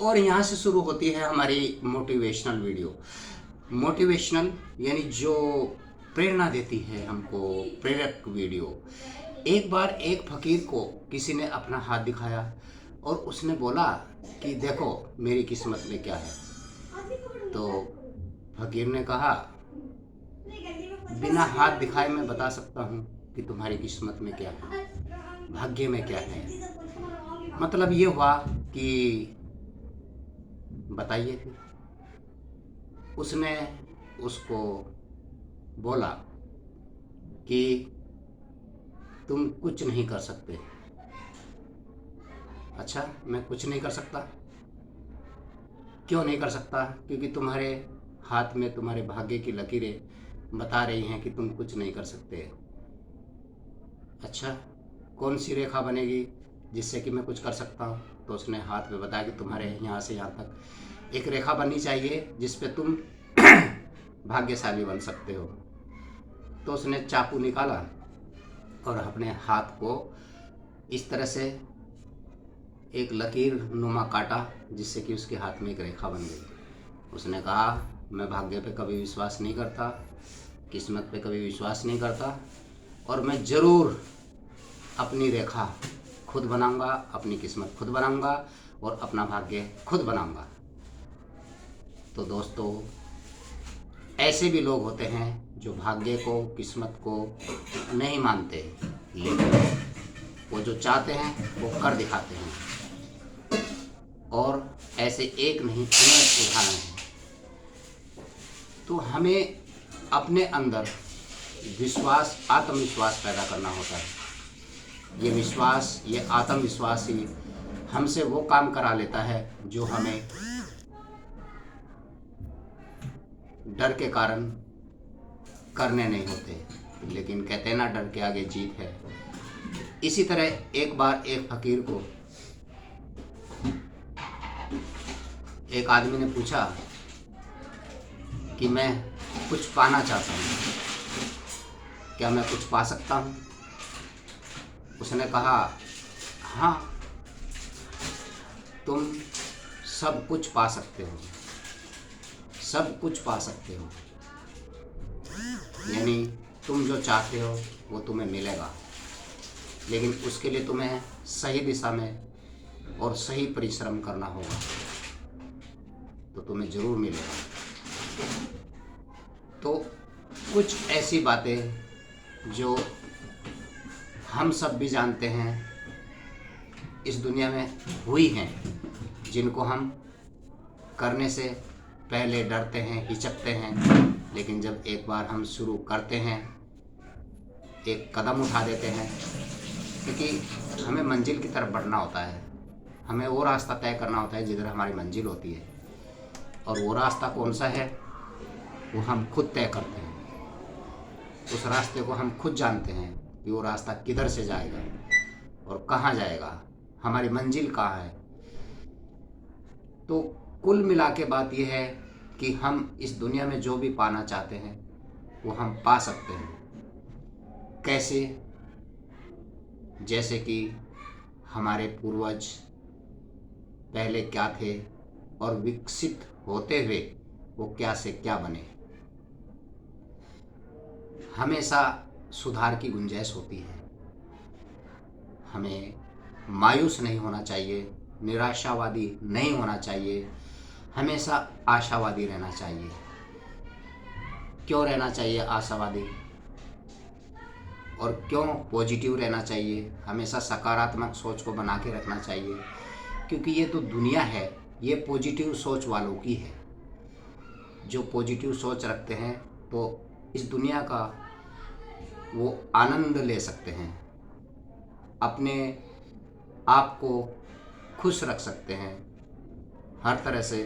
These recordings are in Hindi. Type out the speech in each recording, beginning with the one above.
और यहाँ से शुरू होती है हमारी मोटिवेशनल वीडियो। मोटिवेशनल यानी जो प्रेरणा देती है हमको, प्रेरक वीडियो। एक बार एक फकीर को किसी ने अपना हाथ दिखाया और उसने बोला कि देखो मेरी किस्मत में क्या है। तो फकीर ने कहा, बिना हाथ दिखाए मैं बता सकता हूँ कि तुम्हारी किस्मत में क्या है, भाग्य में क्या है। मतलब ये हुआ कि बताइए फिर। उसने उसको बोला कि तुम कुछ नहीं कर सकते। अच्छा, मैं कुछ नहीं कर सकता? क्यों नहीं कर सकता? क्योंकि तुम्हारे हाथ में तुम्हारे भाग्य की लकीरें बता रही हैं कि तुम कुछ नहीं कर सकते। अच्छा, कौन सी रेखा बनेगी जिससे कि मैं कुछ कर सकता हूँ? तो उसने हाथ में बताया कि तुम्हारे यहाँ से यहाँ तक एक रेखा बननी चाहिए जिस पे तुम भाग्यशाली बन सकते हो। तो उसने चाकू निकाला और अपने हाथ को इस तरह से एक लकीर नुमा काटा जिससे कि उसके हाथ में एक रेखा बन गई। उसने कहा, मैं भाग्य पे कभी विश्वास नहीं करता, किस्मत पे कभी विश्वास नहीं करता, और मैं ज़रूर अपनी रेखा खुद बनाऊंगा, अपनी किस्मत खुद बनाऊंगा और अपना भाग्य खुद बनाऊंगा। तो दोस्तों, ऐसे भी लोग होते हैं जो भाग्य को, किस्मत को नहीं मानते, लेकिन वो जो चाहते हैं वो कर दिखाते हैं। और ऐसे एक नहीं अनेक उदाहरण हैं। तो हमें अपने अंदर विश्वास, आत्मविश्वास पैदा करना होता है। ये विश्वास, ये आत्मविश्वास ही हमसे वो काम करा लेता है जो हमें डर के कारण करने नहीं होते। लेकिन कहते हैं ना, डर के आगे जीत है। इसी तरह एक बार एक फकीर को एक आदमी ने पूछा कि मैं कुछ पाना चाहता हूँ, क्या मैं कुछ पा सकता हूँ? उसने कहा, हाँ, तुम सब कुछ पा सकते हो, सब कुछ पा सकते हो। यानी तुम जो चाहते हो वो तुम्हें मिलेगा, लेकिन उसके लिए तुम्हें सही दिशा में और सही परिश्रम करना होगा, तो तुम्हें ज़रूर मिलेगा। तो कुछ ऐसी बातें जो हम सब भी जानते हैं इस दुनिया में हुई हैं, जिनको हम करने से पहले डरते हैं, हिचकते हैं, लेकिन जब एक बार हम शुरू करते हैं, एक कदम उठा देते हैं, क्योंकि हमें मंजिल की तरफ बढ़ना होता है, हमें वो रास्ता तय करना होता है जिधर हमारी मंजिल होती है। और वो रास्ता कौन सा है वो हम खुद तय करते हैं। उस रास्ते को हम खुद जानते हैं कि वो रास्ता किधर से जाएगा और कहाँ जाएगा, हमारी मंजिल कहाँ है। तो कुल मिला के बात यह है कि हम इस दुनिया में जो भी पाना चाहते हैं वो हम पा सकते हैं। कैसे? जैसे कि हमारे पूर्वज पहले क्या थे और विकसित होते हुए वो क्या से क्या बने। हमेशा सुधार की गुंजाइश होती है। हमें मायूस नहीं होना चाहिए, निराशावादी नहीं होना चाहिए, हमेशा आशावादी रहना चाहिए। क्यों रहना चाहिए आशावादी और क्यों पॉजिटिव रहना चाहिए? हमेशा सकारात्मक सोच को बना के रखना चाहिए, क्योंकि ये तो दुनिया है, ये पॉजिटिव सोच वालों की है। जो पॉजिटिव सोच रखते हैं तो इस दुनिया का वो आनंद ले सकते हैं, अपने आप को खुश रख सकते हैं, हर तरह से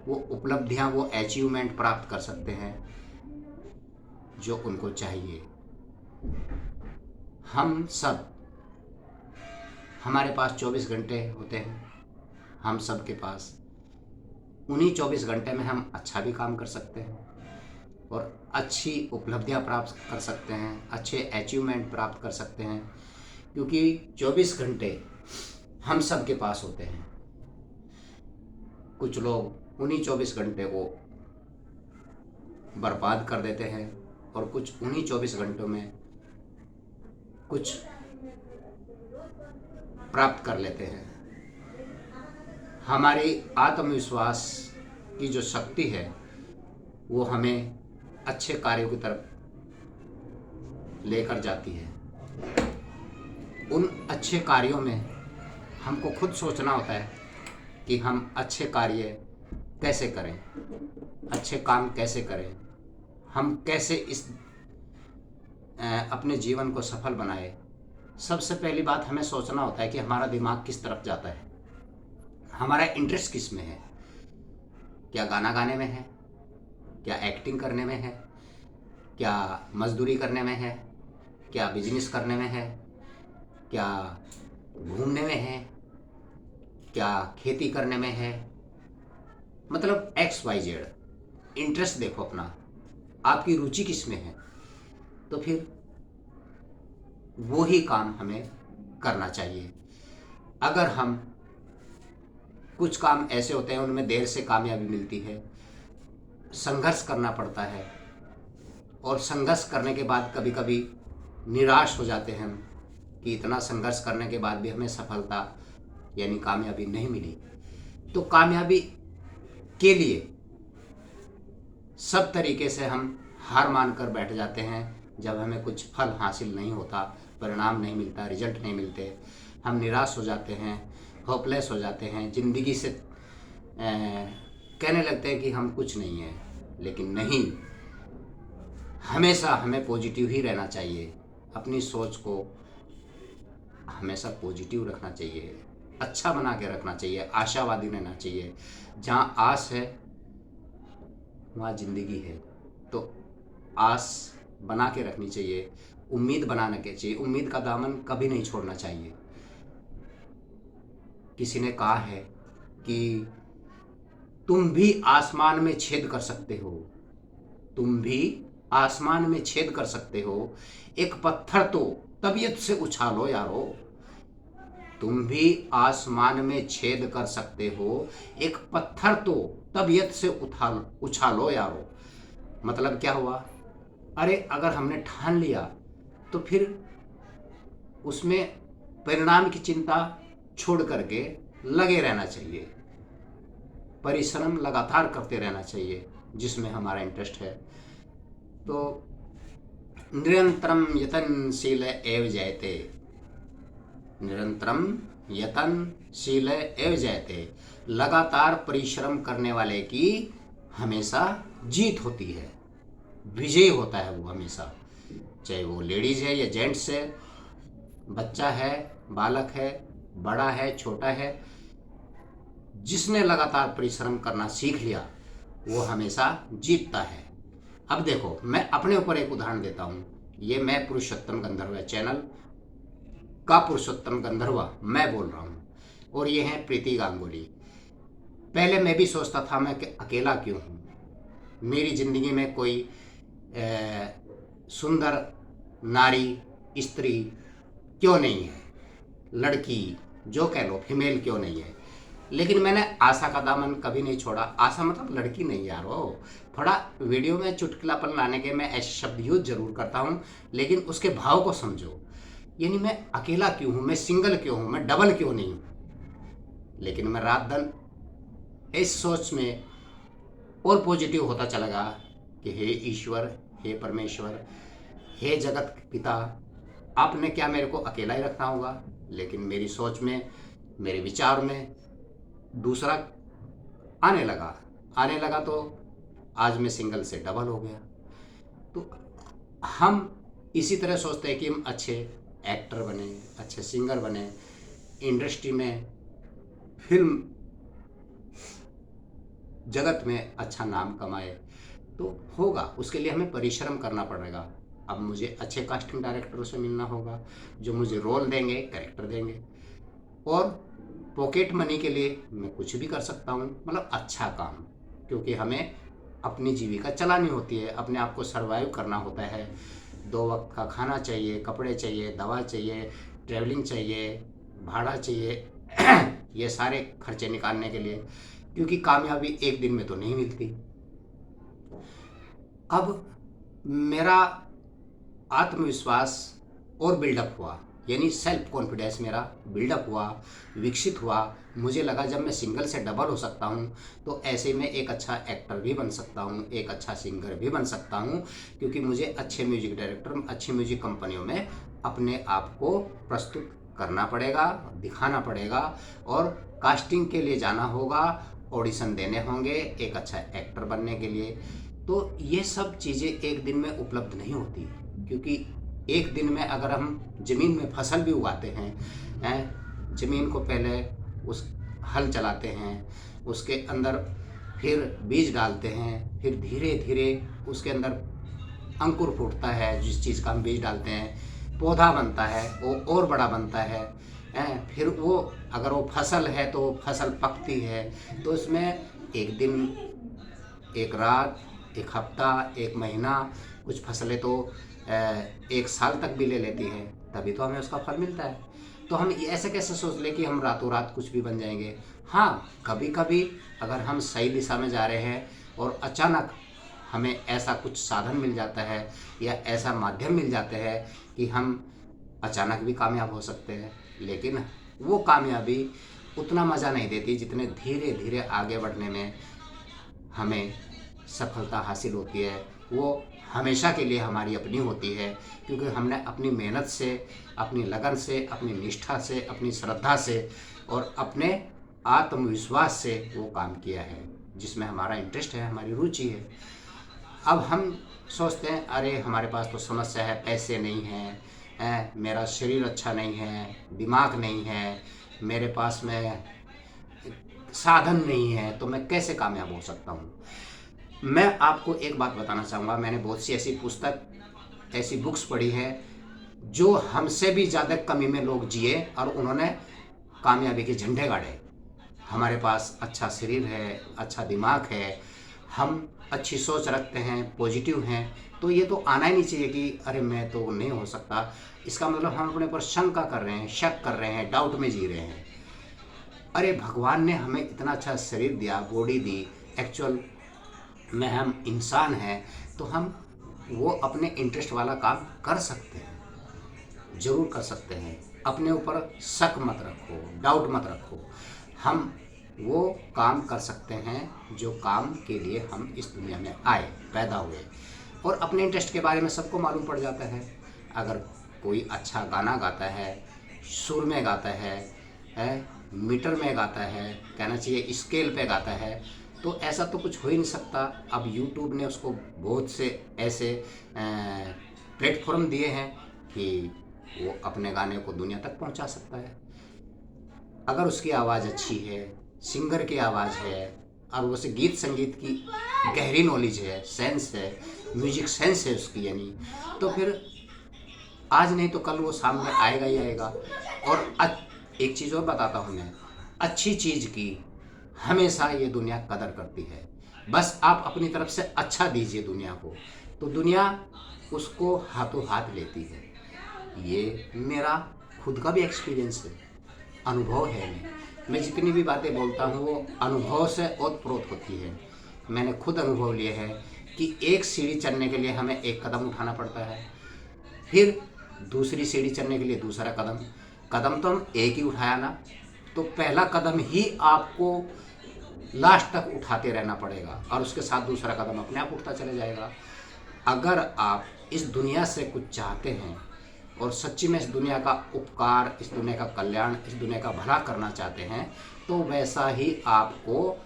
वो उपलब्धियां, वो अचीवमेंट प्राप्त कर सकते हैं जो उनको चाहिए। हम सब, हमारे पास 24 घंटे होते हैं, हम सब के पास उन्हीं 24 घंटे में हम अच्छा भी काम कर सकते हैं और अच्छी उपलब्धियां प्राप्त कर सकते हैं, अच्छे अचीवमेंट प्राप्त कर सकते हैं, क्योंकि 24 घंटे हम सब के पास होते हैं। कुछ लोग उन्हीं 24 घंटे को बर्बाद कर देते हैं और कुछ उन्हीं 24 घंटों में कुछ प्राप्त कर लेते हैं। हमारी आत्मविश्वास की जो शक्ति है वो हमें अच्छे कार्यों की तरफ लेकर जाती है। उन अच्छे कार्यों में हमको खुद सोचना होता है कि हम अच्छे कार्य कैसे करें, अच्छे काम कैसे करें, हम कैसे इस अपने जीवन को सफल बनाए। सबसे पहली बात हमें सोचना होता है कि हमारा दिमाग किस तरफ जाता है, हमारा इंटरेस्ट किस में है। क्या गाना गाने में है, क्या एक्टिंग करने में है, क्या मजदूरी करने में है, क्या बिजनेस करने में है, क्या घूमने में है, क्या खेती करने में है। मतलब XYZ इंटरेस्ट देखो अपना, आपकी रुचि किस में है, तो फिर वो ही काम हमें करना चाहिए। अगर हम कुछ काम ऐसे होते हैं उनमें देर से कामयाबी मिलती है, संघर्ष करना पड़ता है और संघर्ष करने के बाद कभी कभी निराश हो जाते हैं कि इतना संघर्ष करने के बाद भी हमें सफलता यानी कामयाबी नहीं मिली। तो कामयाबी के लिए सब तरीके से हम हार मानकर बैठ जाते हैं। जब हमें कुछ फल हासिल नहीं होता, परिणाम नहीं मिलता, रिजल्ट नहीं मिलते, हम निराश हो जाते हैं, होपलेस हो जाते हैं, ज़िंदगी से कहने लगते हैं कि हम कुछ नहीं हैं। लेकिन नहीं, हमेशा हमें पॉजिटिव ही रहना चाहिए। अपनी सोच को हमेशा पॉजिटिव रखना चाहिए, अच्छा बना के रखना चाहिए, आशावादी रहना चाहिए। जहाँ आस है वहाँ ज़िंदगी है, तो आस बना के रखनी चाहिए, उम्मीद बनाने के चाहिए। उम्मीद का दामन कभी नहीं छोड़ना चाहिए। किसी ने कहा है कि तुम भी आसमान में छेद कर सकते हो, तुम भी आसमान में छेद कर सकते हो, एक पत्थर तो तबीयत से उछालो यारो। तुम भी आसमान में छेद कर सकते हो, एक पत्थर तो तबीयत से उछालो यारो। मतलब क्या हुआ? अरे अगर हमने ठान लिया तो फिर उसमें परिणाम की चिंता छोड़ करके लगे रहना चाहिए, परिश्रम लगातार करते रहना चाहिए जिसमें हमारा इंटरेस्ट है। तो निरंतरम यतनशील एव जयते, निरंतरम यतनशील एव जयते। लगातार परिश्रम करने वाले की हमेशा जीत होती है, विजय होता है वो हमेशा। चाहे वो लेडीज है या जेंट्स है, बच्चा है, बालक है, बड़ा है, छोटा है, जिसने लगातार परिश्रम करना सीख लिया वो हमेशा जीतता है। अब देखो, मैं अपने ऊपर एक उदाहरण देता हूँ। ये मैं पुरुषोत्तम गंधर्व चैनल का पुरुषोत्तम गंधर्व मैं बोल रहा हूँ, और ये हैं प्रीति गांगुली। पहले मैं भी सोचता था मैं कि अकेला क्यों हूँ, मेरी ज़िंदगी में कोई सुंदर नारी, स्त्री क्यों नहीं है, लड़की जो कह लो, फीमेल क्यों नहीं है। लेकिन मैंने आशा का दामन कभी नहीं छोड़ा। आशा मतलब लड़की नहीं यार, हो थोड़ा वीडियो में चुटकुलापन लाने के मैं ऐसे शब्द यूज जरूर करता हूँ, लेकिन उसके भाव को समझो। यानी मैं अकेला क्यों हूँ, मैं सिंगल क्यों हूँ, मैं डबल क्यों नहीं हूँ। लेकिन मैं रात दिन इस सोच में और पॉजिटिव होता चला गया कि हे ईश्वर, हे परमेश्वर, हे जगत पिता, आपने क्या मेरे को अकेला ही रखना होगा। लेकिन मेरी सोच में, मेरे विचार में दूसरा आने लगा तो आज मैं सिंगल से डबल हो गया। तो हम इसी तरह सोचते हैं कि हम अच्छे एक्टर बने, अच्छे सिंगर बने, इंडस्ट्री में, फिल्म जगत में अच्छा नाम कमाए, तो होगा। उसके लिए हमें परिश्रम करना पड़ेगा। अब मुझे अच्छे कास्टिंग डायरेक्टरों से मिलना होगा जो मुझे रोल देंगे, कैरेक्टर देंगे, और पॉकेट मनी के लिए मैं कुछ भी कर सकता हूँ, मतलब अच्छा काम, क्योंकि हमें अपनी जीविका चलानी होती है, अपने आप को सर्वाइव करना होता है। 2 वक्त का खाना चाहिए, कपड़े चाहिए, दवा चाहिए, ट्रैवलिंग चाहिए, भाड़ा चाहिए ये सारे खर्चे निकालने के लिए क्योंकि कामयाबी एक दिन में तो नहीं मिलती। अब मेरा आत्मविश्वास और बिल्डअप हुआ, यानी सेल्फ कॉन्फिडेंस मेरा बिल्डअप हुआ, विकसित हुआ। मुझे लगा जब मैं सिंगल से डबल हो सकता हूँ तो ऐसे में एक अच्छा एक्टर भी बन सकता हूँ, एक अच्छा सिंगर भी बन सकता हूँ, क्योंकि मुझे अच्छे म्यूजिक डायरेक्टर, अच्छी म्यूजिक कंपनियों में अपने आप को प्रस्तुत करना पड़ेगा, दिखाना पड़ेगा, और कास्टिंग के लिए जाना होगा, ऑडिशन देने होंगे एक अच्छा एक्टर बनने के लिए। तो ये सब चीज़ें एक दिन में उपलब्ध नहीं होती, क्योंकि एक दिन में अगर हम ज़मीन में फसल भी उगाते हैं, ज़मीन को पहले उस हल चलाते हैं, उसके अंदर फिर बीज डालते हैं, फिर धीरे धीरे उसके अंदर अंकुर फूटता है, जिस चीज़ का हम बीज डालते हैं पौधा बनता है, वो और बड़ा बनता है, फिर वो अगर वो फसल है तो फसल पकती है। तो उसमें एक दिन, एक रात, एक हफ्ता, एक महीना, कुछ फसलें तो एक साल तक भी ले लेती है, तभी तो हमें उसका फल मिलता है। तो हम ऐसे कैसे सोच ले कि हम रातों रात कुछ भी बन जाएंगे। हाँ, कभी कभी अगर हम सही दिशा में जा रहे हैं और अचानक हमें ऐसा कुछ साधन मिल जाता है या ऐसा माध्यम मिल जाते हैं कि हम अचानक भी कामयाब हो सकते हैं, लेकिन वो कामयाबी उतना मज़ा नहीं देती जितने धीरे धीरे आगे बढ़ने में हमें सफलता हासिल होती है। वो हमेशा के लिए हमारी अपनी होती है, क्योंकि हमने अपनी मेहनत से, अपनी लगन से, अपनी निष्ठा से, अपनी श्रद्धा से और अपने आत्मविश्वास से वो काम किया है जिसमें हमारा इंटरेस्ट है, हमारी रुचि है। अब हम सोचते हैं अरे हमारे पास तो समस्या है, पैसे नहीं हैं, मेरा शरीर अच्छा नहीं है, दिमाग नहीं है, मेरे पास में साधन नहीं है, तो मैं कैसे कामयाब हो सकता हूँ। मैं आपको एक बात बताना चाहूँगा, मैंने बहुत सी ऐसी पुस्तक, ऐसी बुक्स पढ़ी है जो हमसे भी ज़्यादा कमी में लोग जिए और उन्होंने कामयाबी के झंडे गाड़े। हमारे पास अच्छा शरीर है, अच्छा दिमाग है, हम अच्छी सोच रखते हैं, पॉजिटिव हैं, तो ये तो आना ही नहीं चाहिए कि अरे मैं तो नहीं हो सकता। इसका मतलब हम अपने ऊपर शंका कर रहे हैं, शक कर रहे हैं, डाउट में जी रहे हैं। अरे भगवान ने हमें इतना अच्छा शरीर दिया, बॉडी दी, एक्चुअल में हम इंसान हैं, तो हम वो अपने इंटरेस्ट वाला काम कर सकते हैं, ज़रूर कर सकते हैं। अपने ऊपर शक मत रखो, डाउट मत रखो। हम वो काम कर सकते हैं जो काम के लिए हम इस दुनिया में आए, पैदा हुए। और अपने इंटरेस्ट के बारे में सबको मालूम पड़ जाता है। अगर कोई अच्छा गाना गाता है, सुर में गाता है, मीटर में गाता है, कहना चाहिए स्केल पे गाता है, तो ऐसा तो कुछ हो ही नहीं सकता। अब यूट्यूब ने उसको बहुत से ऐसे प्लेटफॉर्म दिए हैं कि वो अपने गाने को दुनिया तक पहुंचा सकता है। अगर उसकी आवाज़ अच्छी है, सिंगर की आवाज़ है, और उसे गीत संगीत की गहरी नॉलेज है, सेंस है, म्यूजिक सेंस है उसकी, यानी तो फिर आज नहीं तो कल वो सामने आएगा ही आएगा। और एक चीज़ और बताता हूँ मैं, अच्छी चीज़ की हमेशा ये दुनिया कदर करती है। बस आप अपनी तरफ से अच्छा दीजिए दुनिया को, तो दुनिया उसको हाथों हाथ लेती है। ये मेरा खुद का भी एक्सपीरियंस है, अनुभव है। मैं जितनी भी बातें बोलता हूँ वो अनुभव से ओतप्रोत होती है। मैंने खुद अनुभव लिए है कि एक सीढ़ी चढ़ने के लिए हमें एक कदम उठाना पड़ता है, फिर दूसरी सीढ़ी चढ़ने के लिए दूसरा कदम। कदम तो हम एक ही उठाया ना, तो पहला कदम ही आपको लास्ट तक उठाते रहना पड़ेगा, और उसके साथ दूसरा कदम अपने आप उठता चला जाएगा। अगर आप इस दुनिया से कुछ चाहते हैं और सच्ची में इस दुनिया का उपकार, इस दुनिया का कल्याण, इस दुनिया का भला करना चाहते हैं, तो वैसा ही आपको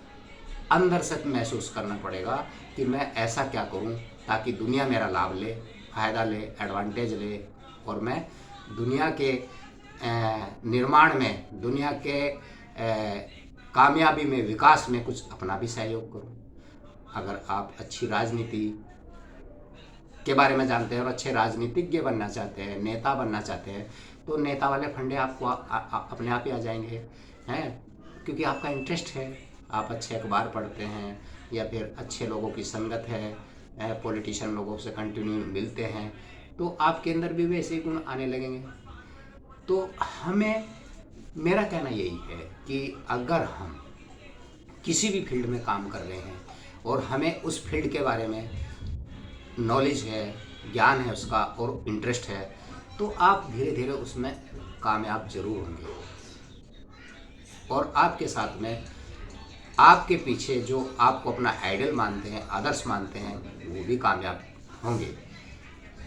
अंदर से महसूस करना पड़ेगा कि मैं ऐसा क्या करूं ताकि दुनिया मेरा लाभ ले, फ़ायदा ले, एडवांटेज ले, और मैं दुनिया के निर्माण में, दुनिया के कामयाबी में, विकास में कुछ अपना भी सहयोग करूं। अगर आप अच्छी राजनीति के बारे में जानते हैं और अच्छे राजनीतिज्ञ बनना चाहते हैं, नेता बनना चाहते हैं, तो नेता वाले फंडे आपको अपने आप ही आ जाएंगे, हैं, क्योंकि आपका इंटरेस्ट है। आप अच्छे अखबार पढ़ते हैं या फिर अच्छे लोगों की संगत है, पॉलिटिशियन लोगों से कंटिन्यू मिलते हैं, तो आपके अंदर भी वैसे गुण आने लगेंगे। तो हमें, मेरा कहना यही है कि अगर हम किसी भी फील्ड में काम कर रहे हैं और हमें उस फील्ड के बारे में नॉलेज है, ज्ञान है उसका और इंटरेस्ट है, तो आप धीरे धीरे उसमें कामयाब जरूर होंगे। और आपके साथ में आपके पीछे जो आपको अपना आइडल मानते हैं, आदर्श मानते हैं, वो भी कामयाब होंगे।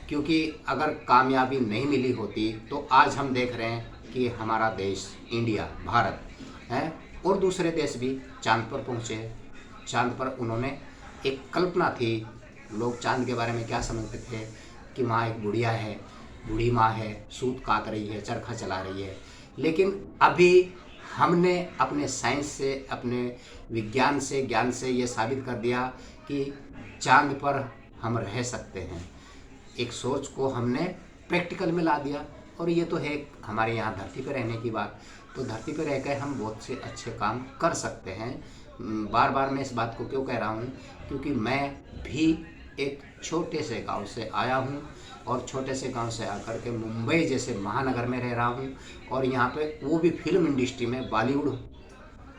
क्योंकि अगर कामयाबी नहीं मिली होती तो आज हम देख रहे हैं कि हमारा देश इंडिया, भारत है और दूसरे देश भी चांद पर पहुँचे हैं। चांद पर उन्होंने एक कल्पना थी, लोग चांद के बारे में क्या समझते थे कि वहाँ एक बुढ़िया है, बूढ़ी माँ है, सूत काट रही है, चरखा चला रही है। लेकिन अभी हमने अपने साइंस से, अपने विज्ञान से, ज्ञान से ये साबित कर दिया कि चांद पर हम रह सकते हैं। एक सोच को हमने प्रैक्टिकल में ला दिया। और ये तो है हमारे यहाँ धरती पर रहने की बात, तो धरती पर रहकर हम बहुत से अच्छे काम कर सकते हैं। बार बार मैं इस बात को क्यों कह रहा हूँ, क्योंकि मैं भी एक छोटे से गांव से आया हूँ और छोटे से गांव से आकर के मुंबई जैसे महानगर में रह रहा हूँ और यहाँ पे वो भी फिल्म इंडस्ट्री में, बॉलीवुड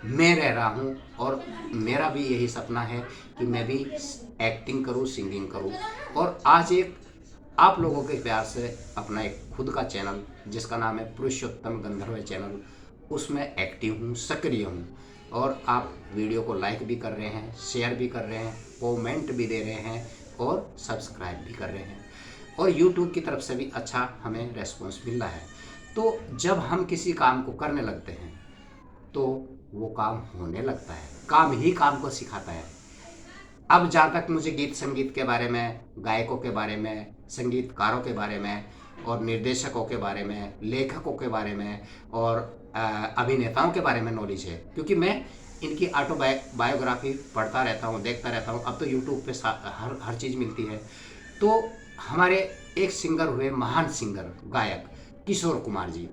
में रह रहा हूँ। और मेरा भी यही सपना है कि मैं भी एक्टिंग करूँ, सिंगिंग करूँ। और आज एक आप लोगों के प्यार से अपना एक खुद का चैनल जिसका नाम है पुरुषोत्तम गंधर्व चैनल, उसमें एक्टिव हूँ, सक्रिय हूँ। और आप वीडियो को लाइक भी कर रहे हैं, शेयर भी कर रहे हैं, कमेंट भी दे रहे हैं और सब्सक्राइब भी कर रहे हैं। और YouTube की तरफ से भी अच्छा हमें रेस्पॉन्स मिल रहा है। तो जब हम किसी काम को करने लगते हैं तो वो काम होने लगता है। काम ही काम को सिखाता है। अब जहाँ तक मुझे गीत संगीत के बारे में, गायकों के बारे में, संगीतकारों के बारे में और निर्देशकों के बारे में, लेखकों के बारे में और अभिनेताओं के बारे में नॉलेज है, क्योंकि मैं इनकी ऑटोबायोग्राफी पढ़ता रहता हूँ, देखता रहता हूँ। अब तो यूट्यूब पे हर चीज़ मिलती है। तो हमारे एक सिंगर हुए, महान सिंगर, गायक किशोर कुमार जी,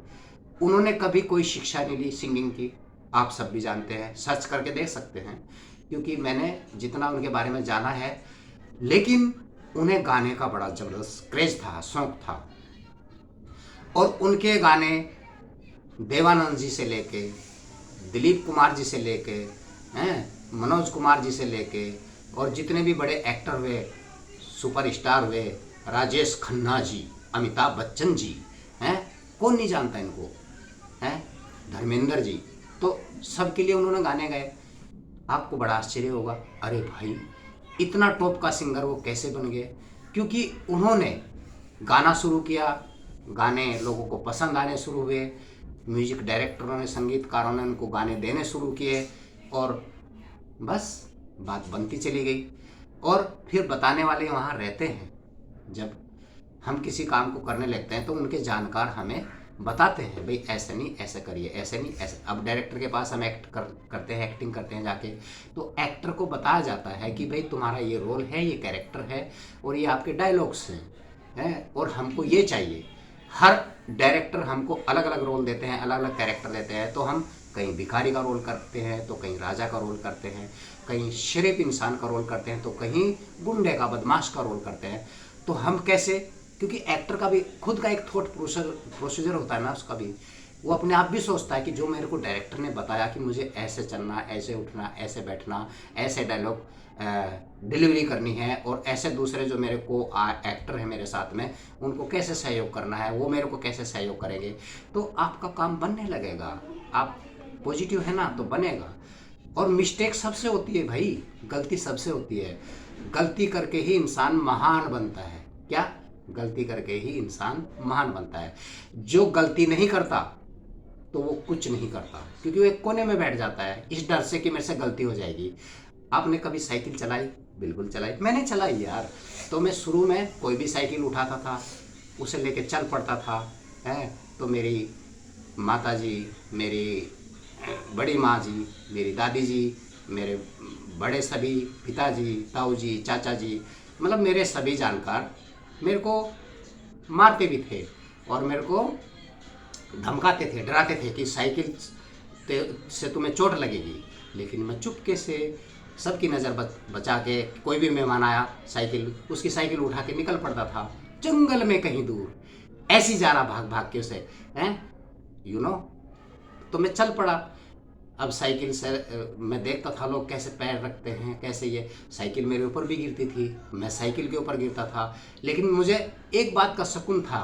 उन्होंने कभी कोई शिक्षा नहीं ली सिंगिंग की। आप सब भी जानते हैं, सर्च करके देख सकते हैं, क्योंकि मैंने जितना उनके बारे में जाना है। लेकिन उन्हें गाने का बड़ा ज़बरदस्त क्रेज था, शौक था। और उनके गाने देवानंद जी से लेके, दिलीप कुमार जी से लेके, मनोज कुमार जी से लेके और जितने भी बड़े एक्टर हुए, सुपरस्टार हुए, राजेश खन्ना जी, अमिताभ बच्चन जी, कौन नहीं जानता इनको, धर्मेंद्र जी, तो सबके लिए उन्होंने गाने गाए। आपको बड़ा आश्चर्य होगा, अरे भाई इतना टॉप का सिंगर वो कैसे बन गए? क्योंकि उन्होंने गाना शुरू किया, गाने लोगों को पसंद आने शुरू हुए, म्यूजिक डायरेक्टरों ने, संगीतकारों ने उनको गाने देने शुरू किए और बस बात बनती चली गई। और फिर बताने वाले वहाँ रहते हैं। जब हम किसी काम को करने लगते हैं तो उनके जानकार हमें बताते हैं, भाई ऐसे नहीं, ऐसे करिए, ऐसे नहीं, ऐसे। अब डायरेक्टर के पास हम करते हैं, एक्टिंग करते हैं जाके, तो एक्टर को बताया जाता है कि भाई तुम्हारा ये रोल है, ये कैरेक्टर है और ये आपके डायलॉग्स हैं और हमको ये चाहिए। हर डायरेक्टर हमको अलग अलग रोल देते हैं, अलग अलग कैरेक्टर देते हैं। तो हम कहीं भिखारी का रोल करते हैं, तो कहीं राजा का रोल करते हैं, कहीं शरीफ इंसान का रोल करते हैं, तो कहीं गुंडे का, बदमाश का रोल करते हैं। तो हम कैसे, क्योंकि एक्टर का भी खुद का एक थॉट प्रोसीजर होता है ना, उसका भी वो अपने आप भी सोचता है कि जो मेरे को डायरेक्टर ने बताया कि मुझे ऐसे चलना, ऐसे उठना, ऐसे बैठना, ऐसे डायलॉग डिलीवरी करनी है और ऐसे दूसरे जो मेरे को एक्टर है मेरे साथ में, उनको कैसे सहयोग करना है, वो मेरे को कैसे सहयोग करेंगे, तो आपका काम बनने लगेगा। आप पॉजिटिव है ना, तो बनेगा। और मिस्टेक सबसे होती है भाई, गलती सबसे होती है। गलती करके ही इंसान महान बनता है। क्या? गलती करके ही इंसान महान बनता है। जो गलती नहीं करता तो वो कुछ नहीं करता, क्योंकि वो एक कोने में बैठ जाता है इस डर से कि मेरे से गलती हो जाएगी। आपने कभी साइकिल चलाई? बिल्कुल चलाई, मैंने चलाई यार। तो मैं शुरू में कोई भी साइकिल उठाता था, उसे लेके चल पड़ता था, तो मेरी माता जी, मेरी बड़ी माँ जी, मेरी दादी जी, मेरे बड़े सभी पिताजी, ताऊ जी, चाचा जी, मतलब मेरे सभी जानकार मेरे को मारते भी थे और मेरे को धमकाते थे, डराते थे कि साइकिल से तुम्हें चोट लगेगी। लेकिन मैं चुपके से सबकी नज़र बचा के, कोई भी मेहमान आया, उसकी साइकिल उठा के निकल पड़ता था जंगल में कहीं दूर, ऐसी जा रहा भाग भाग के उसे, तो मैं चल पड़ा। अब साइकिल से मैं देखता था लोग कैसे पैर रखते हैं, कैसे ये साइकिल मेरे ऊपर भी गिरती थी, मैं साइकिल के ऊपर गिरता था। लेकिन मुझे एक बात का सुकून था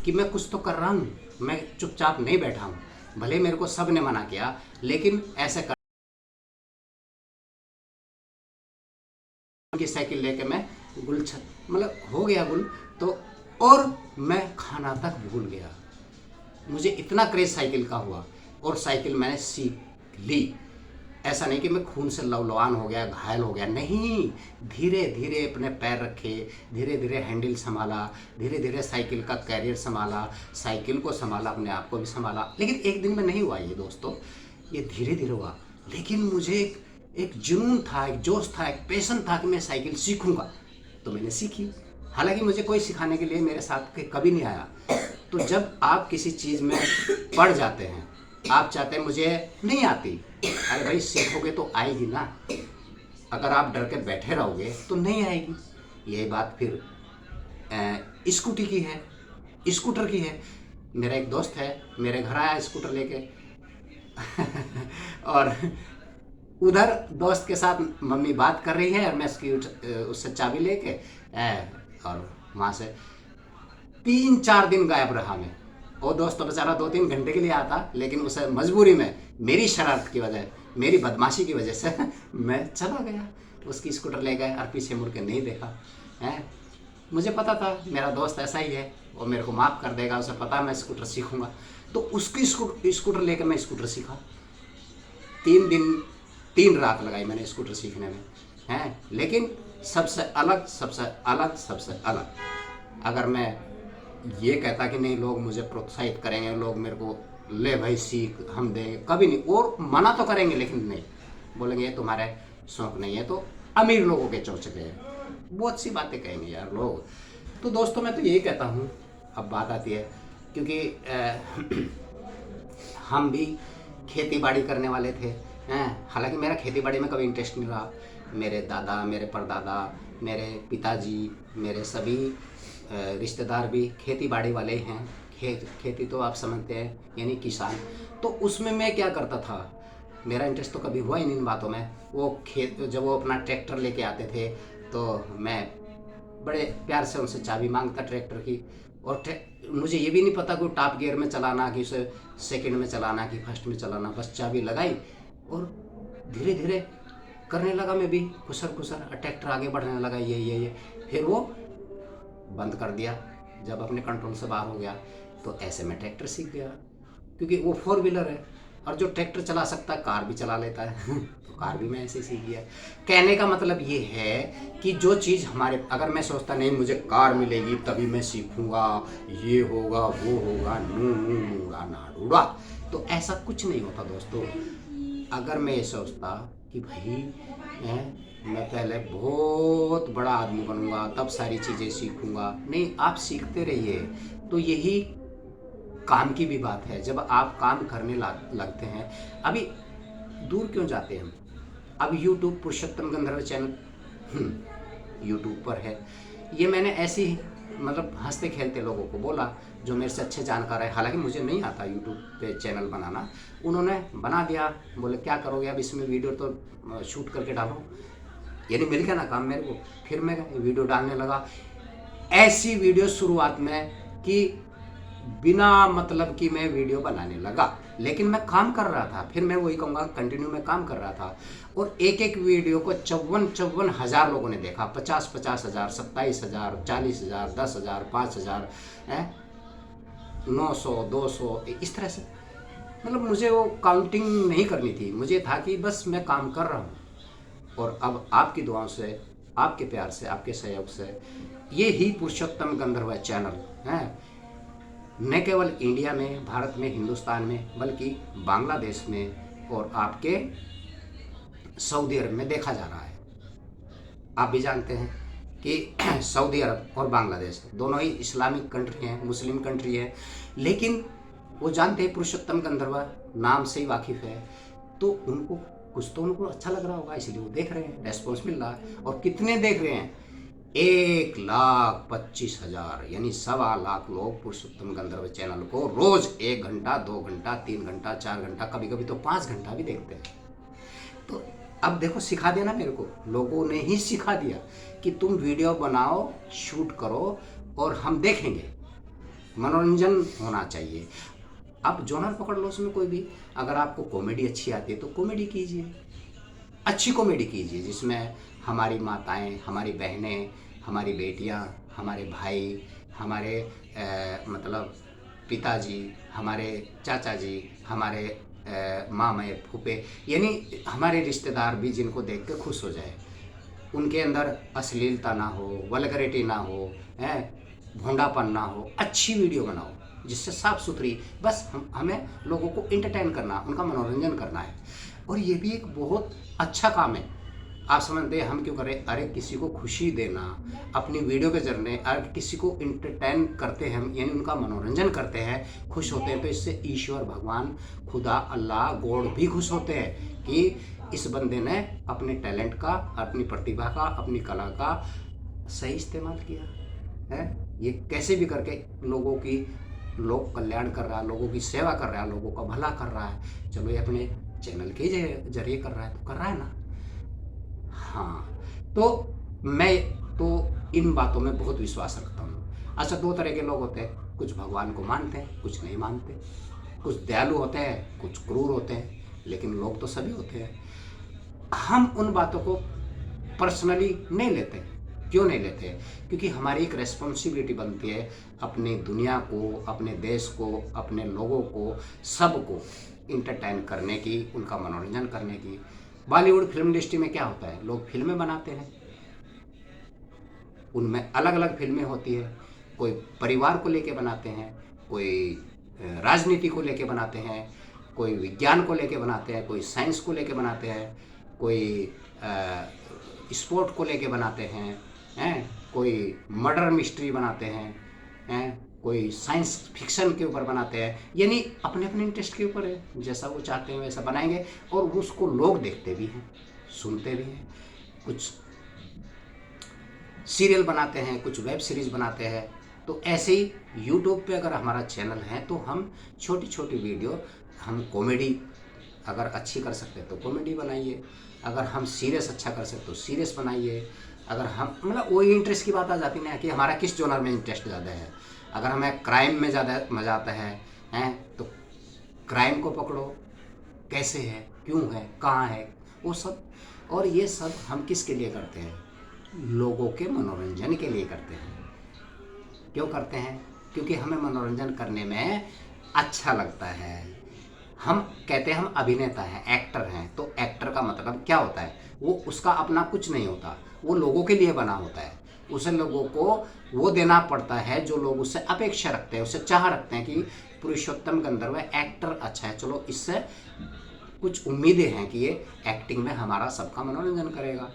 कि मैं कुछ तो कर रहा हूँ, मैं चुपचाप नहीं बैठा हूँ। भले मेरे को सब ने मना किया, लेकिन ऐसे कर की साइकिल लेके मैं गुल मतलब हो गया गुल। तो और मैं खाना तक भूल गया, मुझे इतना क्रेज साइकिल का हुआ और साइकिल मैंने सीख ली। ऐसा नहीं कि मैं खून से लवलवान हो गया, घायल हो गया, नहीं। धीरे धीरे अपने पैर रखे, धीरे धीरे हैंडल संभाला, धीरे धीरे साइकिल का कैरियर संभाला, साइकिल को संभाला, अपने आप को भी संभाला। लेकिन एक दिन में नहीं हुआ ये दोस्तों, ये धीरे धीरे हुआ। लेकिन मुझे एक जुनून था, एक जोश था, एक पैशन था कि मैं साइकिल सीखूंगा, तो मैंने सीखी। हालांकि मुझे कोई सिखाने के लिए मेरे साथ के कभी नहीं आया। तो जब आप किसी चीज़ में पड़ जाते हैं, आप चाहते हैं मुझे नहीं आती, अरे भाई सीखोगे तो आएगी ना। अगर आप डर के बैठे रहोगे तो नहीं आएगी। यही बात फिर स्कूटी की है, स्कूटर की है। मेरा एक दोस्त है, मेरे घर आया स्कूटर लेके और उधर दोस्त के साथ मम्मी बात कर रही है और मैं उससे चाबी लेके और वहाँ से 3-4 दिन गायब रहा मैं। वो दोस्त तो बेचारा 2-3 घंटे के लिए आता, लेकिन उसे मजबूरी में, मेरी शरारत की वजह, मेरी बदमाशी की वजह से मैं चला गया। उसकी स्कूटर ले गए और पीछे मुड़ के नहीं देखा है। मुझे पता था मेरा दोस्त ऐसा ही है, वो मेरे को माफ़ कर देगा, उसे पता मैं स्कूटर सीखूंगा। तो उसकी स्कूटर लेकर मैं स्कूटर सीखा। 3 दिन 3 रात लगाई मैंने स्कूटर सीखने में हैं। लेकिन सबसे अलग, सबसे अलग, सबसे अलग, अगर मैं ये कहता कि नहीं लोग मुझे प्रोत्साहित करेंगे, लोग मेरे को ले भाई सीख, हम देंगे, कभी नहीं। और मना तो करेंगे लेकिन नहीं, बोलेंगे ये तुम्हारे शौक नहीं है, तो अमीर लोगों के चौचले हैं, बहुत सी बातें कहेंगे यार लोग। तो दोस्तों मैं तो यही कहता हूँ। अब बात आती है, क्योंकि हम भी खेती बाड़ी करने वाले थे हैं। हालांकि मेरा खेती बाड़ी में कभी इंटरेस्ट नहीं रहा। मेरे दादा, मेरे परदादा, मेरे पिताजी, मेरे सभी रिश्तेदार भी खेती बाड़ी वाले हैं। खेती तो आप समझते हैं, यानी किसान। तो उसमें मैं क्या करता था, मेरा इंटरेस्ट तो कभी हुआ ही नहीं इन बातों में। वो जब वो अपना ट्रैक्टर लेके आते थे तो मैं बड़े प्यार से उनसे चाबी मांगता ट्रैक्टर की। और मुझे ये भी नहीं पता कि टॉप गियर में चलाना, कि उसे सेकंड में चलाना, कि फर्स्ट में चलाना। बस चाबी लगाई और धीरे धीरे करने लगा मैं भी, खुसर खुसर, ट्रैक्टर आगे बढ़ने लगा। ये फिर वो बंद कर दिया जब अपने कंट्रोल से बाहर हो गया। तो ऐसे में ट्रैक्टर सीख गया, क्योंकि वो 4 व्हीलर है और जो ट्रैक्टर चला सकता है कार भी चला लेता है तो कार भी मैं ऐसे ही सीख गया। कहने का मतलब ये है कि जो चीज़ हमारे, अगर मैं सोचता नहीं मुझे कार मिलेगी तभी मैं सीखूंगा, ये होगा वो होगा, नूंगा नाडूड़ा, तो ऐसा कुछ नहीं होता दोस्तों। अगर मैं ये सोचता कि भाई मैं पहले बहुत बड़ा आदमी बनूंगा तब सारी चीज़ें सीखूंगा, नहीं, आप सीखते रहिए। तो यही काम की भी बात है। जब आप काम करने लगते हैं, अभी दूर क्यों जाते हैं हम, अब यूट्यूब पुरुषोत्तम गंधर्व चैनल यूट्यूब पर है। ये मैंने ऐसे ही मतलब हंसते खेलते लोगों को बोला जो मेरे से अच्छे जानकार है। हालांकि मुझे नहीं आता यूट्यूब पे चैनल बनाना, उन्होंने बना दिया। बोले क्या करोगे अब इसमें, वीडियो तो शूट करके डालो। यानी मिल गया ना काम मेरे को। फिर मैं वीडियो डालने लगा। ऐसी वीडियो शुरुआत में कि बिना मतलब कि मैं वीडियो बनाने लगा, लेकिन मैं काम कर रहा था। फिर मैं वही कहूँगा, कंटिन्यू में काम कर रहा था। और एक एक वीडियो को 54 हज़ार लोगों ने देखा, 50 हज़ार, 27 हज़ार, 40 हज़ार, 10 हज़ार, 5 हज़ार, 900, 200, इस तरह से। मतलब मुझे वो काउंटिंग नहीं करनी थी, मुझे था कि बस मैं काम कर रहा हूँ। और अब आपकी दुआओं से, आपके प्यार से, आपके सहयोग से ये ही पुरुषोत्तम गंधर्व चैनल है न केवल इंडिया में, भारत में, हिंदुस्तान में, बल्कि बांग्लादेश में और आपके सऊदी अरब में देखा जा रहा है। आप भी जानते हैं कि सऊदी अरब और बांग्लादेश दोनों ही इस्लामिक कंट्री हैं, मुस्लिम कंट्री है, लेकिन वो जानते हैं पुरुषोत्तम गंधर्व नाम से ही वाकिफ़ है। तो उनको कुछ तो उनको अच्छा लग रहा होगा, इसलिए वो देख रहे हैं, रेस्पॉन्स मिल रहा है। और कितने देख रहे हैं, 1,25,000 यानी 1,25,000 लोग पुरुषोत्तम गंधर्व चैनल को रोज 1 घंटा, 2 घंटा, 3 घंटा, 4 घंटा, कभी कभी तो 5 घंटा भी देखते हैं। तो अब देखो, सिखा देना मेरे को, लोगों ने ही सिखा दिया कि तुम वीडियो बनाओ, शूट करो और हम देखेंगे, मनोरंजन होना चाहिए। अब जॉनर पकड़ लो उसमें कोई भी, अगर आपको कॉमेडी अच्छी आती है तो कॉमेडी कीजिए, अच्छी कॉमेडी कीजिए जिसमें हमारी माताएं, हमारी बहनें, हमारी बेटियां, हमारे भाई, हमारे मतलब पिताजी, हमारे चाचा जी, हमारे मामे, फूफे, यानी हमारे रिश्तेदार भी जिनको देख के खुश हो जाए, उनके अंदर अश्लीलता ना हो, वल्गैरिटी ना हो, भोंडापन ना हो, अच्छी वीडियो बनाओ जिससे साफ सुथरी, बस हमें लोगों को एंटरटेन करना, उनका मनोरंजन करना है। और ये भी एक बहुत अच्छा काम है। आप समझते हैं हम क्यों करें? अरे किसी को खुशी देना अपनी वीडियो के जरिए, अगर किसी को इंटरटेन करते हैं यानी उनका मनोरंजन करते हैं, खुश होते हैं, तो इससे ईश्वर, भगवान, खुदा, अल्लाह, गॉड भी खुश होते हैं कि इस बंदे ने अपने टैलेंट का, अपनी प्रतिभा का, अपनी कला का सही इस्तेमाल किया है। ये कैसे भी करके लोगों की लोक कल्याण कर रहा है, लोगों की सेवा कर रहा है, लोगों का भला कर रहा है। चलो ये अपने चैनल के जरिए कर रहा है तो कर रहा है ना। हाँ, तो मैं तो इन बातों में बहुत विश्वास रखता हूँ। अच्छा, 2 तरह के लोग होते हैं, कुछ भगवान को मानते हैं, कुछ नहीं मानते, कुछ दयालु होते हैं, कुछ क्रूर होते हैं, लेकिन लोग तो सभी होते हैं। हम उन बातों को पर्सनली नहीं लेते। क्यों नहीं लेते? क्योंकि हमारी एक रेस्पॉन्सिबिलिटी बनती है अपनी दुनिया को, अपने देश को, अपने लोगों को, सबको इंटरटेन करने की, उनका मनोरंजन करने की। बॉलीवुड फिल्म इंडस्ट्री में क्या होता है, लोग फिल्में बनाते हैं, उनमें अलग अलग फिल्में होती है। कोई परिवार को लेके बनाते हैं, कोई राजनीति को लेके बनाते हैं, कोई विज्ञान को लेके बनाते हैं, कोई साइंस को लेके बनाते हैं, कोई स्पोर्ट को लेके बनाते हैं, कोई मर्डर मिस्ट्री बनाते हैं, कोई साइंस फिक्शन के ऊपर बनाते हैं। यानी अपने अपने इंटरेस्ट के ऊपर है, जैसा वो चाहते हैं वैसा बनाएंगे और उसको लोग देखते भी हैं, सुनते भी हैं। कुछ सीरियल बनाते हैं, कुछ वेब सीरीज़ बनाते हैं। तो ऐसे ही यूट्यूब पे अगर हमारा चैनल है तो हम छोटी छोटी वीडियो, हम कॉमेडी अगर अच्छी कर सकते हैं तो कॉमेडी बनाइए, अगर हम सीरियस अच्छा कर सकते तो सीरियस बनाइए। अगर हम मतलब वही इंटरेस्ट की बात आ जाती है कि हमारा किस जॉनर में इंटरेस्ट ज़्यादा है। अगर हमें क्राइम में ज़्यादा मज़ा आता है तो क्राइम को पकड़ो, कैसे है, क्यों है, कहाँ है, वो सब। और ये सब हम किसके लिए करते हैं? लोगों के मनोरंजन के लिए करते हैं। क्यों करते हैं? क्योंकि हमें मनोरंजन करने में अच्छा लगता है। हम कहते हैं हम अभिनेता हैं, एक्टर हैं, तो एक्टर का मतलब क्या होता है? वो उसका अपना कुछ नहीं होता, वो लोगों के लिए बना होता है। उसे लोगों को वो देना पड़ता है जो लोग उससे अपेक्षा रखते हैं, उससे चाह रखते हैं कि पुरुषोत्तम गंधर्व एक्टर अच्छा है, चलो इससे कुछ उम्मीदें हैं कि ये एक्टिंग में हमारा सबका मनोरंजन करेगा।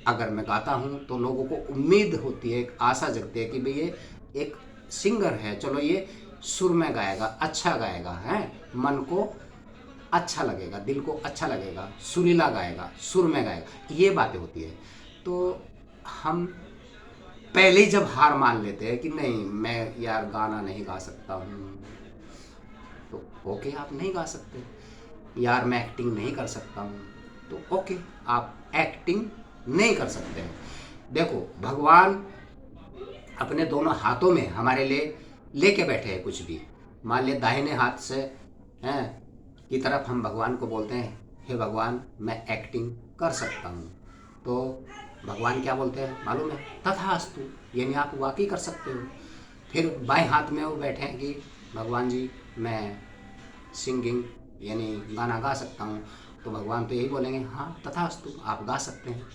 अगर मैं गाता हूँ तो लोगों को उम्मीद होती है, एक आशा जगती है कि भाई ये एक सिंगर है, चलो ये सुर में गाएगा, अच्छा गाएगा, है, मन को अच्छा लगेगा, दिल को अच्छा लगेगा, सुरीला गाएगा, सुर में गाएगा, ये बातें होती है। तो हम पहले ही जब हार मान लेते हैं कि नहीं मैं यार गाना नहीं गा सकता हूँ, तो ओके आप नहीं गा सकते। यार मैं एक्टिंग नहीं कर सकता हूँ, तो ओके आप एक्टिंग नहीं कर सकते हैं। देखो भगवान अपने दोनों हाथों में हमारे लिए लेके बैठे हैं कुछ भी। मान लिया दाहिने हाथ से हैं की तरफ हम भगवान को बोलते हैं, हे भगवान मैं एक्टिंग कर सकता हूँ, तो भगवान क्या बोलते हैं मालूम है? तथास्तु, यानी आप वाकई कर सकते हो। फिर बाएं हाथ में वो बैठे हैं कि भगवान जी मैं सिंगिंग यानी गाना गा सकता हूँ, तो भगवान तो यही बोलेंगे हाँ तथास्तु आप गा सकते हैं।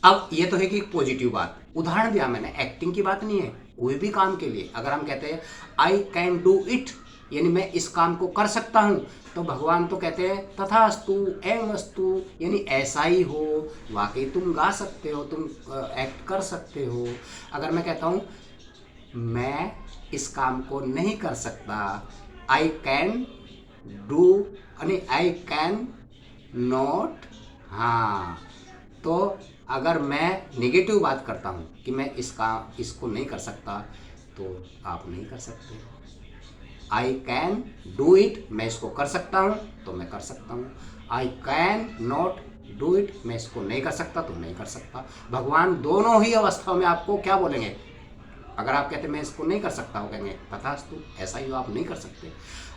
अब ये तो है कि पॉजिटिव बात, उदाहरण दिया मैंने, एक्टिंग की बात नहीं है, कोई भी काम के लिए अगर हम कहते हैं आई कैन डू इट, यानी मैं इस काम को कर सकता हूँ, तो भगवान तो कहते हैं तथास्तु एवं अस्तु, यानी ऐसा ही हो, वाकई तुम गा सकते हो, तुम एक्ट कर सकते हो। अगर मैं कहता हूँ मैं इस काम को नहीं कर सकता, आई कैन डू यानी आई कैन नॉट, हाँ, तो अगर मैं नेगेटिव बात करता हूँ कि मैं इसको नहीं कर सकता, तो आप नहीं कर सकते। आई कैन डू इट, मैं इसको कर सकता हूँ तो मैं कर सकता हूँ। I can not do it, मैं इसको नहीं कर सकता तो नहीं कर सकता। भगवान दोनों ही अवस्थाओं में आपको क्या बोलेंगे? अगर आप कहते हैं मैं इसको नहीं कर सकता, वो कहेंगे तथास्तु, ऐसा ही हो, आप नहीं कर सकते।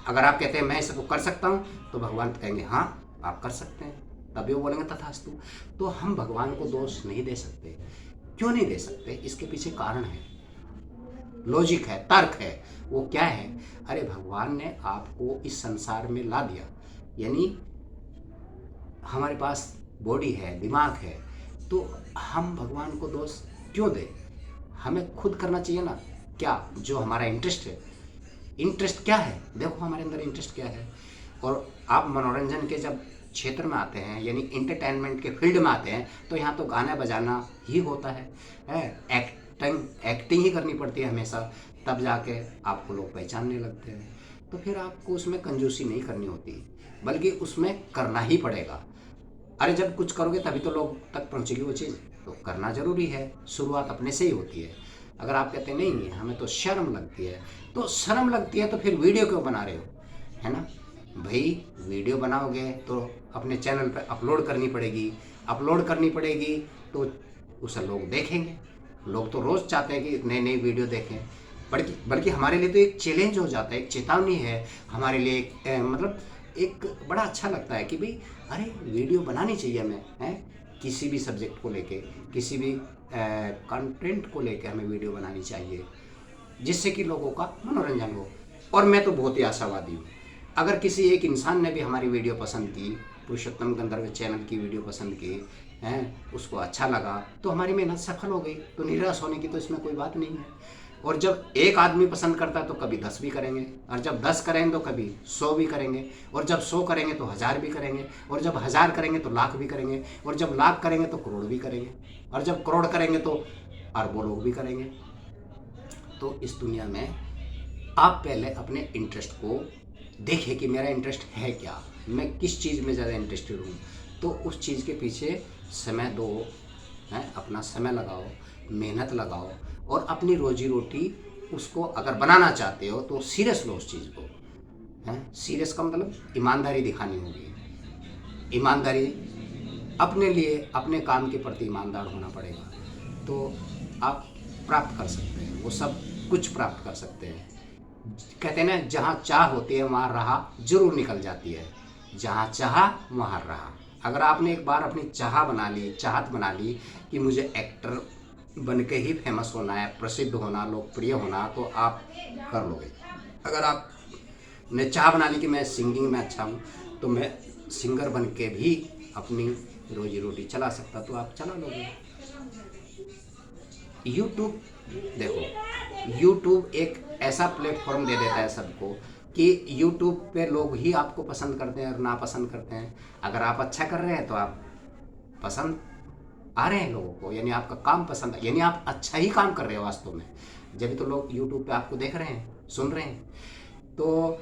अगर आप कहते हैं मैं इसको कर सकता हूँ, तो भगवान कहेंगे हाँ आप कर सकते हैं, तभी वो बोलेंगे तथास्तु। तो हम भगवान को दोष नहीं दे सकते। क्यों नहीं दे सकते? इसके पीछे कारण है, लॉजिक है, तर्क है। वो क्या है? अरे भगवान ने आपको इस संसार में ला दिया, यानी हमारे पास बॉडी है, दिमाग है, तो हम भगवान को दोष क्यों दें? हमें खुद करना चाहिए ना। क्या जो हमारा इंटरेस्ट है, इंटरेस्ट क्या है? देखो हमारे अंदर इंटरेस्ट क्या है। और आप मनोरंजन के जब क्षेत्र में आते हैं, यानी इंटरटेनमेंट के फील्ड में आते हैं, तो यहाँ तो गाना बजाना ही होता है, एक्टिंग ही करनी पड़ती है हमेशा, तब जाके आपको लोग पहचानने लगते हैं। तो फिर आपको उसमें कंजूसी नहीं करनी होती, बल्कि उसमें करना ही पड़ेगा। अरे जब कुछ करोगे तभी तो लोग तक पहुँचेगी वो चीज़, तो करना ज़रूरी है। शुरुआत अपने से ही होती है। अगर आप कहते हैं नहीं हमें तो शर्म लगती है, तो शर्म लगती है तो फिर वीडियो क्यों बना रहे हो, है ना भाई? वीडियो बनाओगे तो अपने चैनल पर अपलोड करनी पड़ेगी, अपलोड करनी पड़ेगी तो उसे लोग देखेंगे। लोग तो रोज़ चाहते हैं कि नई नई वीडियो देखें, बल्कि हमारे लिए तो एक चैलेंज हो जाता है, एक चेतावनी है हमारे लिए, मतलब एक बड़ा अच्छा लगता है कि भाई अरे वीडियो बनानी चाहिए हमें, हैं किसी भी सब्जेक्ट को लेके, किसी भी कंटेंट को लेके हमें वीडियो बनानी चाहिए, जिससे कि लोगों का मनोरंजन हो। और मैं तो बहुत ही आशावादी हूँ, अगर किसी एक इंसान ने भी हमारी वीडियो पसंद की, पुरुषोत्तम गंधर्व चैनल की वीडियो पसंद की, हैं उसको अच्छा लगा, तो हमारी मेहनत सफल हो गई। तो निराश होने की तो इसमें कोई बात नहीं है। और जब एक आदमी पसंद करता है तो कभी 10 भी करेंगे, और जब 10 करेंगे तो कभी 100 भी करेंगे, और जब 100 करेंगे तो 1000 भी करेंगे, और जब 1000 करेंगे तो लाख भी करेंगे, और जब लाख करेंगे तो करोड़ भी करेंगे, और जब करोड़ करेंगे तो अरबों लोग भी करेंगे। तो इस दुनिया में आप पहले अपने इंटरेस्ट को देखिए कि मेरा इंटरेस्ट है क्या, मैं किस चीज़ में ज़्यादा इंटरेस्टेड हूँ, तो उस चीज़ के पीछे समय दो, हैं अपना समय लगाओ, मेहनत लगाओ, और अपनी रोजी रोटी उसको अगर बनाना चाहते हो तो सीरियस लो उस चीज़ को, हैं सीरियस का मतलब ईमानदारी दिखानी होगी। ईमानदारी अपने लिए, अपने काम के प्रति ईमानदार होना पड़ेगा, तो आप प्राप्त कर सकते हैं, वो सब कुछ प्राप्त कर सकते हैं। कहते हैं ना, जहाँ चाह होती है वहाँ राह जरूर निकल जाती है, जहाँ चाह वहाँ राह। अगर आपने एक बार अपनी चाहत बना ली कि मुझे एक्टर बन के ही फेमस होना है, प्रसिद्ध होना, लोकप्रिय होना, तो आप कर लोगे। अगर आपने चाह बना ली कि मैं सिंगिंग में अच्छा हूँ, तो मैं सिंगर बन के भी अपनी रोजी रोटी चला सकता, तो आप चला लोगे। यूट्यूब देखो, यूट्यूब एक ऐसा प्लेटफॉर्म दे देता है सबको कि यूट्यूब पे लोग ही आपको पसंद करते हैं और नापसंद करते हैं। अगर आप अच्छा कर रहे हैं तो आप पसंद आ रहे हैं लोगों को, यानी आपका काम पसंद, यानी आप अच्छा ही काम कर रहे हो वास्तव में, जब तो लोग यूट्यूब पे आपको देख रहे हैं, सुन रहे हैं। तो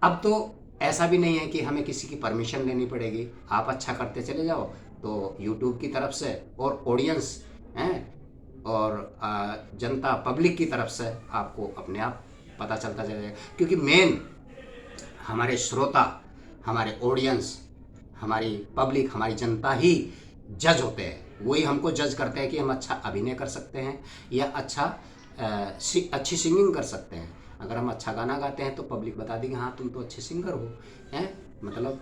अब तो ऐसा भी नहीं है कि हमें किसी की परमिशन लेनी पड़ेगी, आप अच्छा करते चले जाओ तो यूट्यूब की तरफ से और ऑडियंस हैं और जनता पब्लिक की तरफ से आपको अपने आप पता चलता चलेगा। क्योंकि मेन हमारे श्रोता, हमारे ऑडियंस, हमारी पब्लिक, हमारी जनता ही जज होते हैं, वही हमको जज करते हैं कि हम अच्छा अभिनय कर सकते हैं या अच्छी सिंगिंग कर सकते हैं। अगर हम अच्छा गाना गाते हैं तो पब्लिक बता देगी हाँ तुम तो अच्छे सिंगर हो, हैं मतलब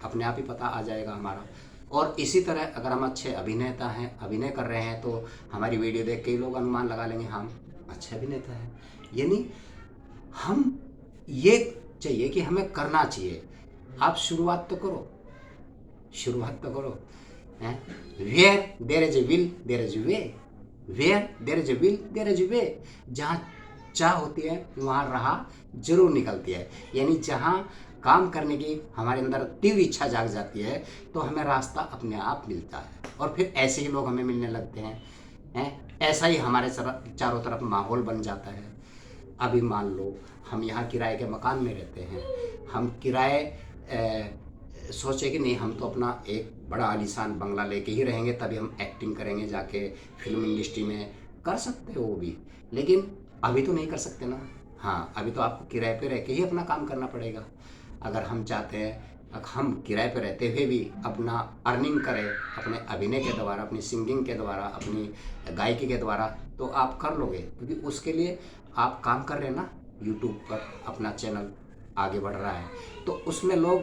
अपने आप ही पता आ जाएगा हमारा। और इसी तरह अगर हम अच्छे अभिनेता हैं, अभिनय कर रहे हैं, तो हमारी वीडियो देख के ही लोग अनुमान लगा लेंगे हम अच्छे अभिनेता हैं। यानी हम ये चाहिए कि हमें करना चाहिए। आप शुरुआत तो करो, शुरुआत तो करो, हैं where there is a will there is a way, where there is a will there is a way. जहाँ चाह होती है वहाँ राह जरूर निकलती है, यानी जहाँ काम करने की हमारे अंदर तीव्र इच्छा जाग जाती है तो हमें रास्ता अपने आप मिलता है, और फिर ऐसे ही लोग हमें मिलने लगते हैं ऐसा ही हमारे चारों तरफ माहौल बन जाता है। अभी मान लो हम यहाँ किराए के मकान में रहते हैं, हम किराए सोचे कि नहीं हम तो अपना एक बड़ा आलीशान बंगला लेके ही रहेंगे, तभी हम एक्टिंग करेंगे, जाके फिल्म इंडस्ट्री में कर सकते हो वो भी, लेकिन अभी तो नहीं कर सकते ना। हाँ, अभी तो आपको किराए पे रह के ही अपना काम करना पड़ेगा। अगर हम चाहते हैं हम किराए पे रहते हुए भी अपना अर्निंग करें अपने अभिनय के द्वारा, अपनी सिंगिंग के द्वारा, अपनी गायकी के द्वारा, तो आप कर लोगे, क्योंकि उसके लिए आप काम कर रहे हैं ना। यूट्यूब पर अपना चैनल आगे बढ़ रहा है, तो उसमें लोग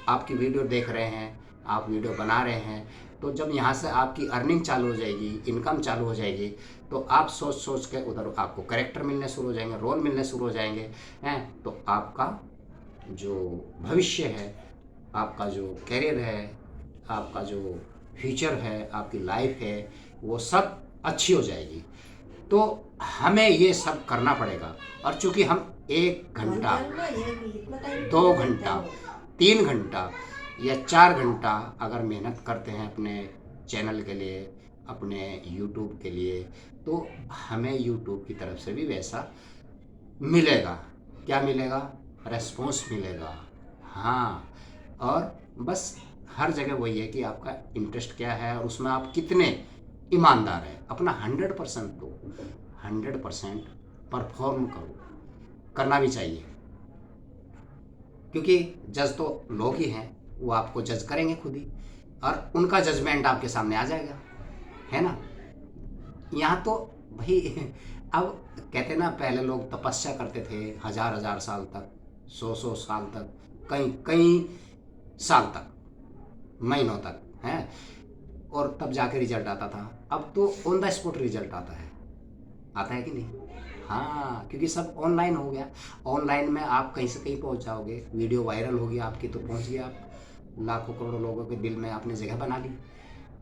आपकी वीडियो देख रहे हैं, आप वीडियो बना रहे हैं, तो जब यहाँ से आपकी अर्निंग चालू हो जाएगी, इनकम चालू हो जाएगी, तो आप सोच सोच के उधर आपको कैरेक्टर मिलने शुरू हो जाएंगे, रोल मिलने शुरू हो जाएंगे हैं। तो आपका जो भविष्य है, आपका जो करियर है, आपका जो फ्यूचर है, आपकी लाइफ है, वो सब अच्छी हो जाएगी। तो हमें ये सब करना पड़ेगा। और चूंकि हम 1 घंटा, 2 घंटा, 3 घंटा या 4 घंटा अगर मेहनत करते हैं अपने चैनल के लिए, अपने यूट्यूब के लिए, तो हमें यूट्यूब की तरफ से भी वैसा मिलेगा। क्या मिलेगा? रेस्पॉन्स मिलेगा। हाँ, और बस हर जगह वही है कि आपका इंटरेस्ट क्या है और उसमें आप कितने ईमानदार हैं। अपना 100% दो, 100% परफॉर्म करो, करना भी चाहिए, क्योंकि जज तो लोग ही हैं, वो आपको जज करेंगे खुद ही, और उनका जजमेंट आपके सामने आ जाएगा, है ना। यहाँ तो भाई अब कहते ना, पहले लोग तपस्या करते थे 1000 साल तक, 100 साल तक, कई कई साल तक, महीनों तक, हैं, और तब जाके रिजल्ट आता था। अब तो ऑन द स्पॉट रिजल्ट आता है कि नहीं? हाँ, क्योंकि सब ऑनलाइन हो गया। ऑनलाइन में आप कहीं से कहीं पहुंच जाओगे, वीडियो वायरल होगी आपकी तो पहुंच गए आप, लाखों करोड़ों लोगों के दिल में आपने जगह बना ली।